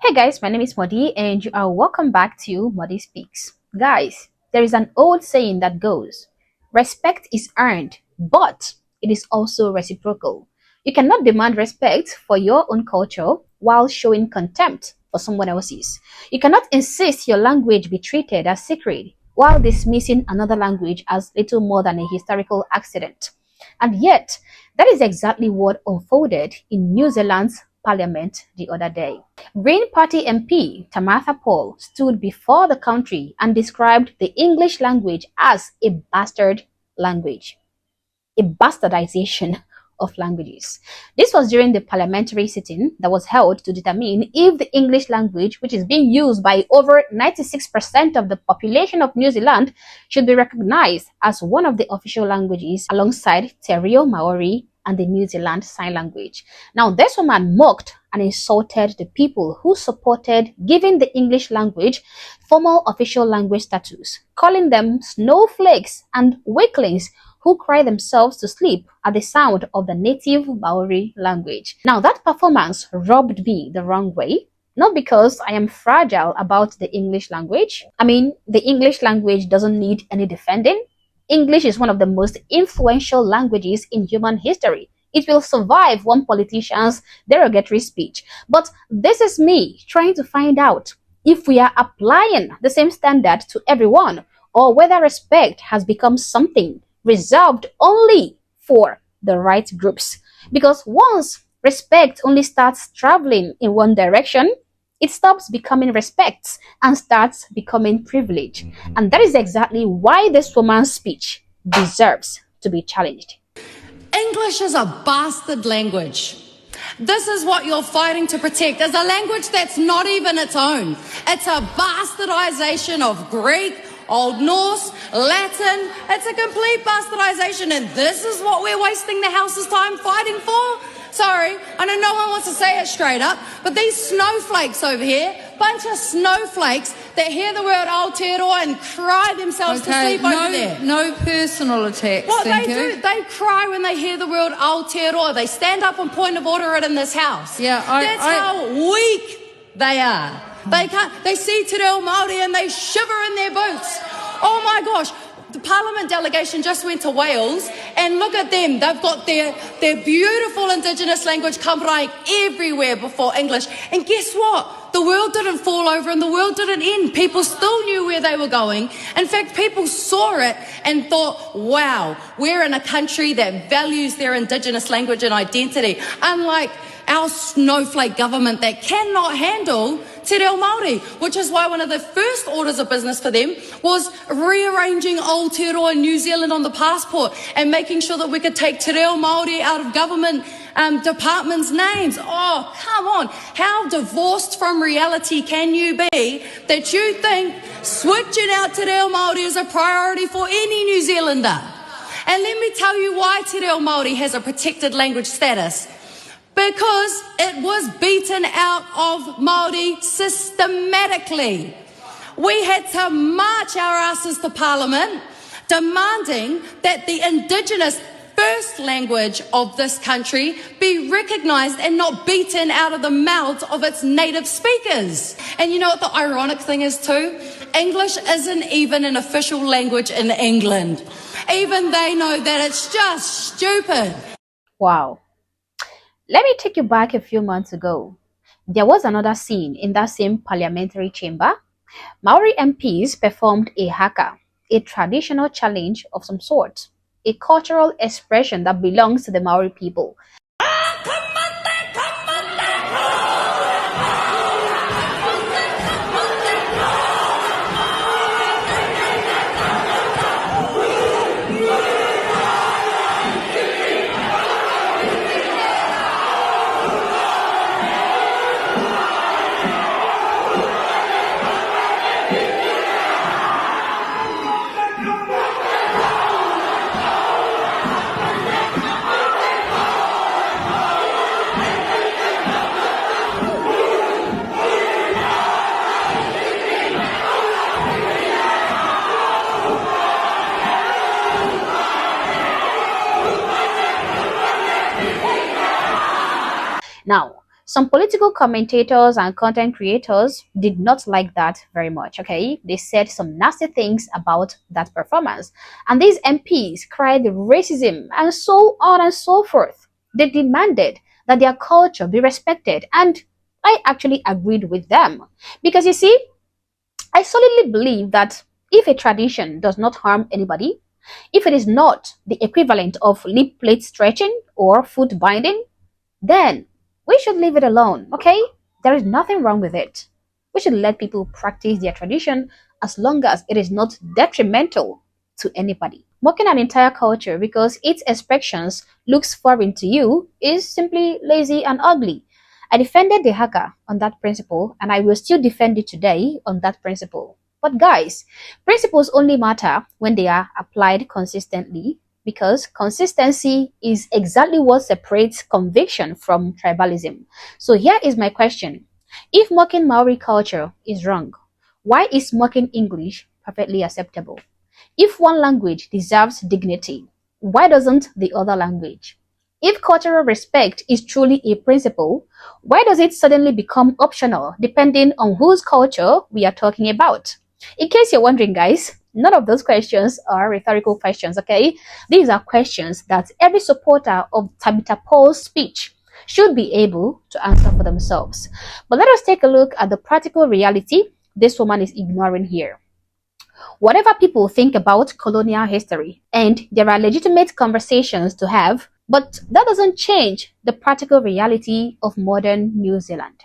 Hey guys, my name is Modi and you are welcome back to Modi Speaks. Guys, there is an old saying that goes, respect is earned, but it is also reciprocal. You cannot demand respect for your own culture while showing contempt for someone else's. You cannot insist your language be treated as sacred while dismissing another language as little more than a historical accident. And yet, that is exactly what unfolded in New Zealand's parliament the other day. Green Party MP Tamatha Paul stood before the country and described the English language as a bastard language, a bastardization of languages. This was during the parliamentary sitting that was held to determine if the English language, which is being used by over 96% of the population of New Zealand, should be recognized as one of the official languages alongside Te Reo Māori and the New Zealand Sign Language. Now, this woman mocked and insulted the people who supported giving the English language formal official language status, calling them snowflakes and weaklings who cry themselves to sleep at the sound of the native Maori language. Now, that performance rubbed me the wrong way, not because I am fragile about the English language. I mean, the English language doesn't need any defending. English is one of the most influential languages in human history. It will survive one politician's derogatory speech. But this is me trying to find out if we are applying the same standard to everyone, or whether respect has become something reserved only for the right groups. Because once respect only starts traveling in one direction, it stops becoming respect and starts becoming privilege. And that is exactly why this woman's speech deserves to be challenged. English is a bastard language. This is what you're fighting to protect, is a language that's not even its own. It's a bastardization of Greek, Old Norse, Latin. It's a complete bastardization, and this is what we're wasting the House's time fighting for? Sorry, I know no one wants to say it straight up, but these snowflakes over here, bunch of snowflakes that hear the word Aotearoa and cry themselves to sleep over there. No personal attacks, What thank they you. do, they cry when they hear the word Aotearoa. They stand up and point of order it in this house. Yeah, That's how weak they are. They see Te Reo Māori and they shiver in their boots. Oh my gosh. The Parliament delegation just went to Wales, and look at them. They've got their beautiful Indigenous language covering everywhere before English. And guess what? The world didn't fall over and the world didn't end. People still knew where they were going. In fact, people saw it and thought, wow, we're in a country that values their Indigenous language and identity. Unlike our snowflake government that cannot handle Te Reo Māori, which is why one of the first orders of business for them was rearranging Aotearoa New Zealand on the passport and making sure that we could take Te Reo Māori out of government departments' names. Oh, come on. How divorced from reality can you be that you think switching out Te Reo Māori is a priority for any New Zealander? And let me tell you why Te Reo Māori has a protected language status. Because it was beaten out of Māori systematically. We had to march our asses to Parliament demanding that the Indigenous first language of this country be recognised and not beaten out of the mouths of its native speakers. And you know what the ironic thing is too? English isn't even an official language in England. Even they know that it's just stupid. Wow. Let me take you back a few months ago. There was another scene in that same parliamentary chamber. Maori MPs performed a haka, a traditional challenge of some sort, a cultural expression that belongs to the Maori people. Now, Some political commentators and content creators did not like that very much, okay? They said some nasty things about that performance. And these MPs cried racism and so on and so forth. They demanded that their culture be respected, and I actually agreed with them. Because you see, I solidly believe that if a tradition does not harm anybody, if it is not the equivalent of lip plate stretching or foot binding, then we should leave it alone, okay? There is nothing wrong with it. We should let people practice their tradition as long as it is not detrimental to anybody. Mocking an entire culture because its expressions looks foreign to you is simply lazy and ugly. I defended the hacker on that principle, and I will still defend it today on that principle. But guys, principles only matter when they are applied consistently, because consistency is exactly what separates conviction from tribalism. So here is my question. If mocking Maori culture is wrong, why is mocking English perfectly acceptable? If one language deserves dignity, why doesn't the other language? If cultural respect is truly a principle, why does it suddenly become optional depending on whose culture we are talking about? In case you're wondering, guys, none of those questions are rhetorical questions, okay? These are questions that every supporter of Tabitha Paul's speech should be able to answer for themselves. But let us take a look at the practical reality this woman is ignoring here. Whatever people think about colonial history, and there are legitimate conversations to have, but that doesn't change the practical reality of modern New Zealand.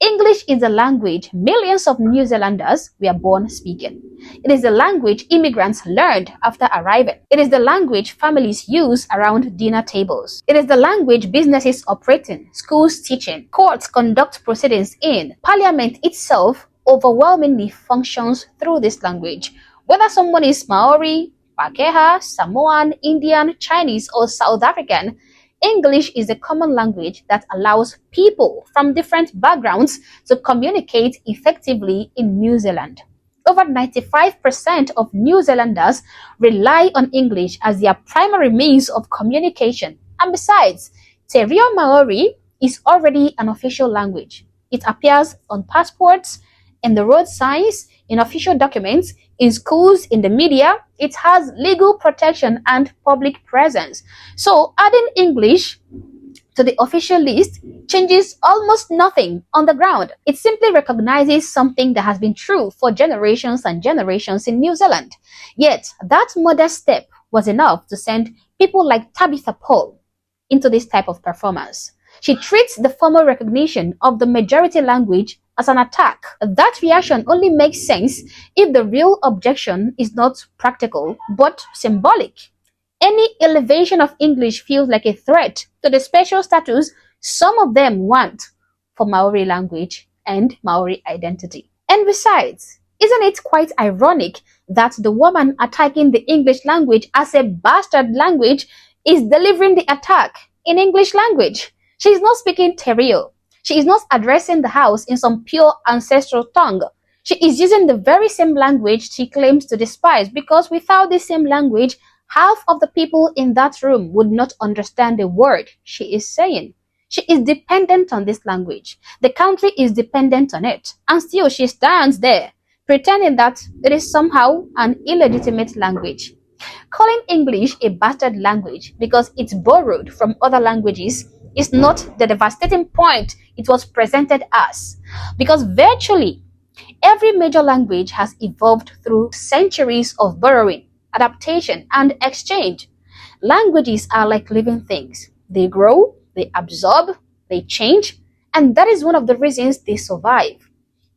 English is the language millions of New Zealanders were born speaking. It is the language immigrants learned after arriving. It is the language families use around dinner tables. It is the language businesses operate in, schools teaching, courts conduct proceedings in. Parliament itself overwhelmingly functions through this language. Whether someone is Maori, Pakeha, Samoan, Indian, Chinese, or South African, English is a common language that allows people from different backgrounds to communicate effectively in New Zealand. Over 95% of New Zealanders rely on English as their primary means of communication. And besides, Te Reo Maori is already an official language. It appears on passports, in the road signs, in official documents, in schools, in the media. It has legal protection and public presence. So adding English to the official list changes almost nothing on the ground. It simply recognizes something that has been true for generations and generations in New Zealand. Yet that modest step was enough to send people like Tabitha Paul into this type of performance. She treats the formal recognition of the majority language as an attack. That reaction only makes sense if the real objection is not practical but symbolic. Any elevation of English feels like a threat to the special status some of them want for Maori language and Maori identity. And besides, isn't it quite ironic that the woman attacking the English language as a bastard language is delivering the attack in English language? She is not speaking Te Reo. She is not addressing the house in some pure ancestral tongue. She is using the very same language she claims to despise, because without this same language, half of the people in that room would not understand a word she is saying. She is dependent on this language. The country is dependent on it. And still she stands there, pretending that it is somehow an illegitimate language. Calling English a bastard language because it's borrowed from other languages is not the devastating point it was presented as, because virtually every major language has evolved through centuries of borrowing, adaptation, and exchange. Languages are like living things. They grow, they absorb, they change, and that is one of the reasons they survive.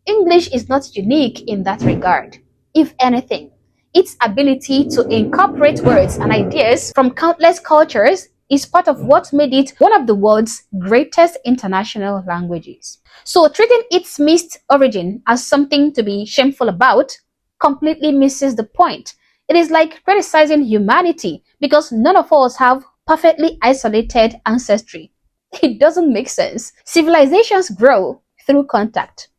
English is not unique in that regard. If anything, its ability to incorporate words and ideas from countless cultures is part of what made it one of the world's greatest international languages. So treating its mixed origin as something to be shameful about completely misses the point. It is like criticizing humanity because none of us have perfectly isolated ancestry. It doesn't make sense. Civilizations grow through contact,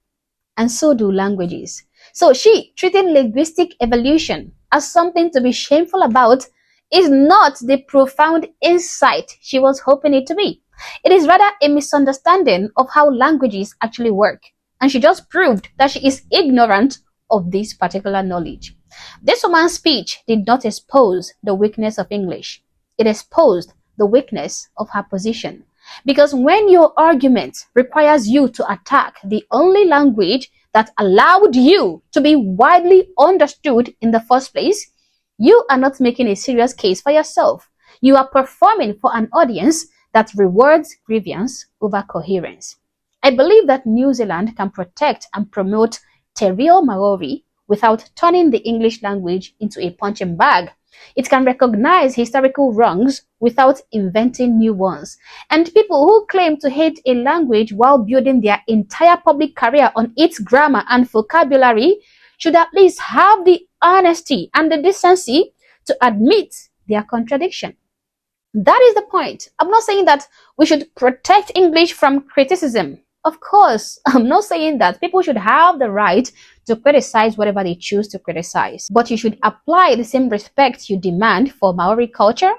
and so do languages. So she treating linguistic evolution as something to be shameful about is not the profound insight she was hoping it to be. It is rather a misunderstanding of how languages actually work, and she just proved that she is ignorant of this particular knowledge. This woman's speech did not expose the weakness of English. It exposed the weakness of her position. Because when your argument requires you to attack the only language that allowed you to be widely understood in the first place, you are not making a serious case for yourself. You are performing for an audience that rewards grievance over coherence. I believe that New Zealand can protect and promote Te Reo Māori without turning the English language into a punching bag. It can recognize historical wrongs without inventing new ones. And people who claim to hate a language while building their entire public career on its grammar and vocabulary should at least have the honesty and the decency to admit their contradiction. That is the point. I'm not saying that we should protect English from criticism. Of course, I'm not saying that people should have the right to criticize whatever they choose to criticize. But you should apply the same respect you demand for Maori culture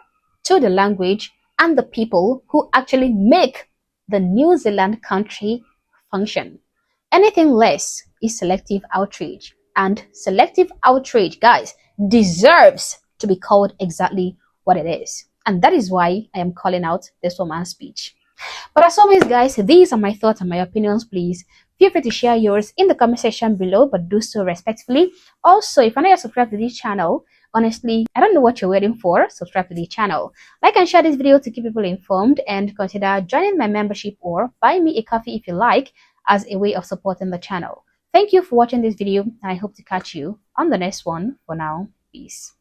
to the language and the people who actually make the New Zealand country function. Anything less is selective outrage. And selective outrage, guys, deserves to be called exactly what it is. And that is why I am calling out this woman's speech. But as always, guys, these are my thoughts and my opinions. Please feel free to share yours in the comment section below, but do so respectfully. Also, if you're not yet subscribed to this channel, honestly, I don't know what you're waiting for. Subscribe to the channel. Like and share this video to keep people informed, and consider joining my membership or buy me a coffee if you like, as a way of supporting the channel. Thank you for watching this video, and I hope to catch you on the next one. For now, peace.